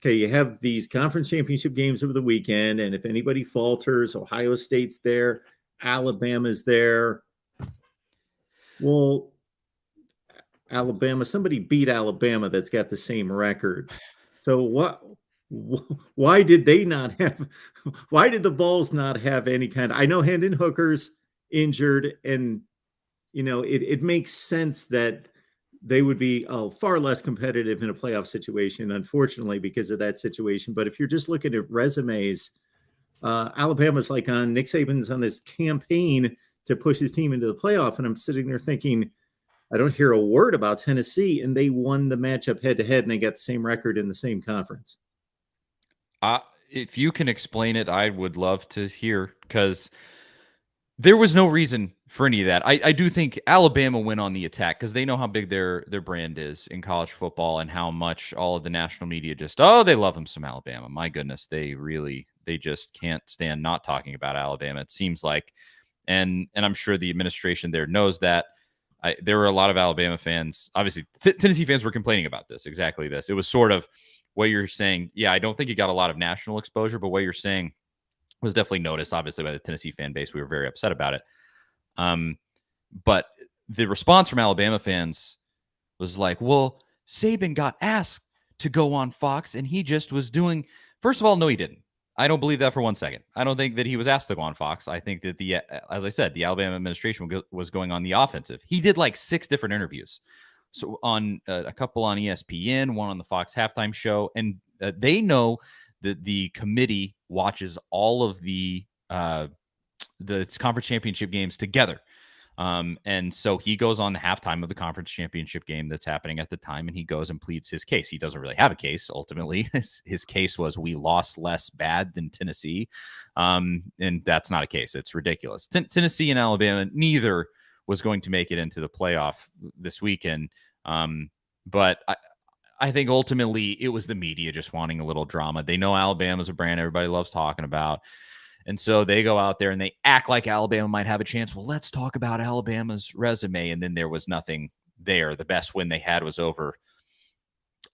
okay, you have these conference championship games over the weekend, and if anybody falters, Ohio State's there, Alabama's there. Well, Alabama, somebody beat Alabama that's got the same record. So why did they not have, why did the Vols not have any kind I know Hendon Hooker's injured, and it makes sense that they would be far less competitive in a playoff situation, unfortunately, because of that situation. But if you're just looking at resumes, Alabama's like on Nick Saban's on this campaign to push his team into the playoff. And I'm sitting there thinking, I don't hear a word about Tennessee, and they won the matchup head to head, and they got the same record in the same conference. If you can explain it, I would love to hear, because there was no reason for any of that. I do think Alabama went on the attack because they know how big their brand is in college football and how much all of the national media just, they love them some Alabama. My goodness, they just can't stand not talking about Alabama, it seems like. And I'm sure the administration there knows that. There were a lot of Alabama fans. Obviously, Tennessee fans were complaining about this, exactly this. It was sort of what you're saying. Yeah, I don't think it got a lot of national exposure, but what you're saying was definitely noticed, obviously, by the Tennessee fan base. We were very upset about it. But the response from Alabama fans was like, well, Saban got asked to go on Fox, and he just was doing... First of all, no, he didn't. I don't believe that for 1 second. I don't think that he was asked to go on Fox. I think that as I said, the Alabama administration was going on the offensive. He did like 6 different interviews. So on a couple on ESPN, one on the Fox halftime show, and they know that the committee watches all of the conference championship games together. And so he goes on the halftime of the conference championship game that's happening at the time, and he goes and pleads his case. He doesn't really have a case. Ultimately, his case was, we lost less bad than Tennessee. And that's not a case. It's ridiculous. Tennessee and Alabama, neither was going to make it into the playoff this weekend. But I think ultimately it was the media just wanting a little drama. They know Alabama's a brand everybody loves talking about. And so they go out there and they act like Alabama might have a chance. Well, let's talk about Alabama's resume. And then there was nothing there. The best win they had was over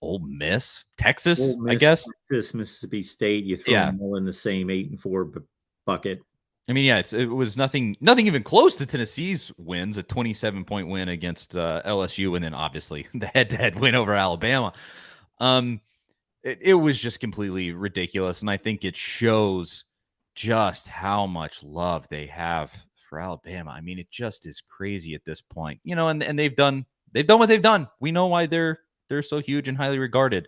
Ole Miss, Texas, I guess. Texas, Mississippi State. You throw them all in the same 8-4 bucket. I mean, yeah, it was nothing even close to Tennessee's wins, a 27-point win against LSU, and then obviously the head-to-head win over Alabama. It was just completely ridiculous, and I think it shows just how much love they have for Alabama. I mean, it just is crazy at this point, and they've done what they've done. We know why they're so huge and highly regarded,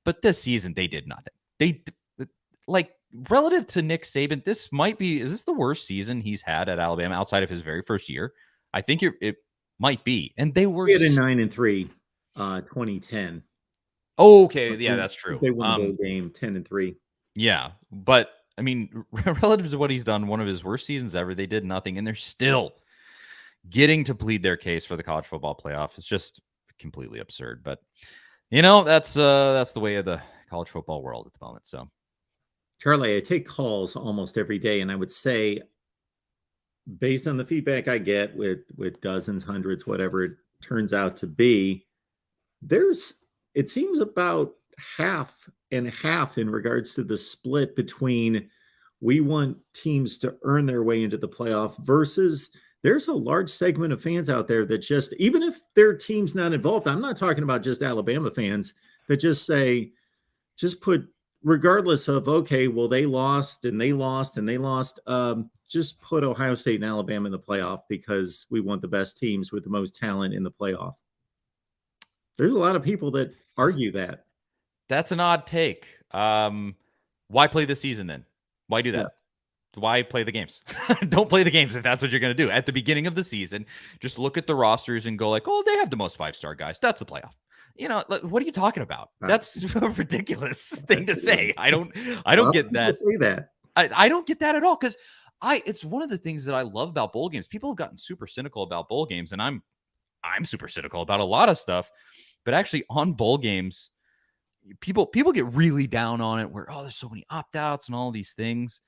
but this season they did nothing. They relative to Nick Saban, is this the worst season he's had at Alabama outside of his very first year? I think it might be. And they were... He had a 9-3, 2010. Oh, okay. Yeah, that's true. They won the game 10-3. Yeah. But I mean, relative to what he's done, one of his worst seasons ever, they did nothing, and they're still getting to plead their case for the college football playoff. It's just completely absurd. But, that's the way of the college football world at the moment. So, Charlie, I take calls almost every day, and I would say, based on the feedback I get with dozens, hundreds, whatever it turns out to be, it seems about half and half in regards to the split between we want teams to earn their way into the playoff versus there's a large segment of fans out there that just, even if their team's not involved, I'm not talking about just Alabama fans, that just put, regardless of, okay, well, they lost, just put Ohio State and Alabama in the playoff because we want the best teams with the most talent in the playoff. There's a lot of people that argue that. That's an odd take. Why play this season then? Why do that? Yes. Why play the games? Don't play the games if that's what you're going to do. At the beginning of the season, just look at the rosters and go like, oh, they have the most 5-star guys. That's the playoff. What are you talking about? That's a ridiculous thing to say. I don't get that. Say that. I don't get that at all, because it's one of the things that I love about bowl games. People have gotten super cynical about bowl games, and I'm super cynical about a lot of stuff. But actually, on bowl games, people get really down on it, where there's so many opt-outs and all these things.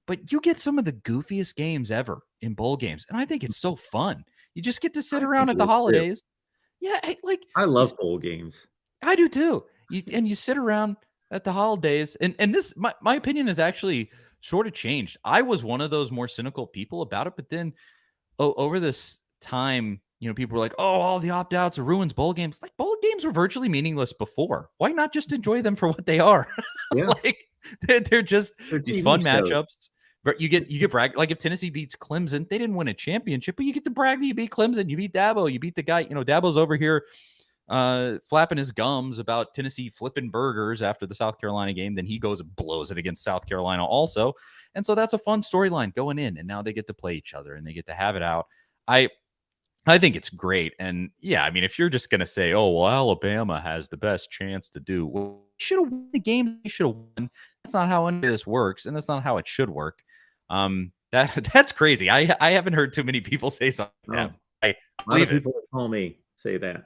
But you get some of the goofiest games ever in bowl games, and I think it's so fun. You just get to sit around at the holidays. Too. Yeah, I love bowl games. I do too. You sit around at the holidays. And this my opinion has actually sort of changed. I was one of those more cynical people about it, but then over this time, people were like, "Oh, all the opt outs ruins bowl games." Like bowl games were virtually meaningless before. Why not just enjoy them for what they are? Yeah, Like they're just they're these TV fun shows. matchups. But you get brag. Like if Tennessee beats Clemson, they didn't win a championship, but you get to brag that you beat Clemson, you beat Dabo, you beat the guy. Dabo's over here flapping his gums about Tennessee flipping burgers after the South Carolina game. Then he goes and blows it against South Carolina also. And so that's a fun storyline going in. And now they get to play each other and they get to have it out. I think it's great. And yeah, I mean, if you're just going to say, oh, well, Alabama has the best chance to do, well, should have won the game. They should have won. That's not how any of this works. And that's not how it should work. That's crazy. I haven't heard too many people say something like that. I A lot of believe it. people that call me say that.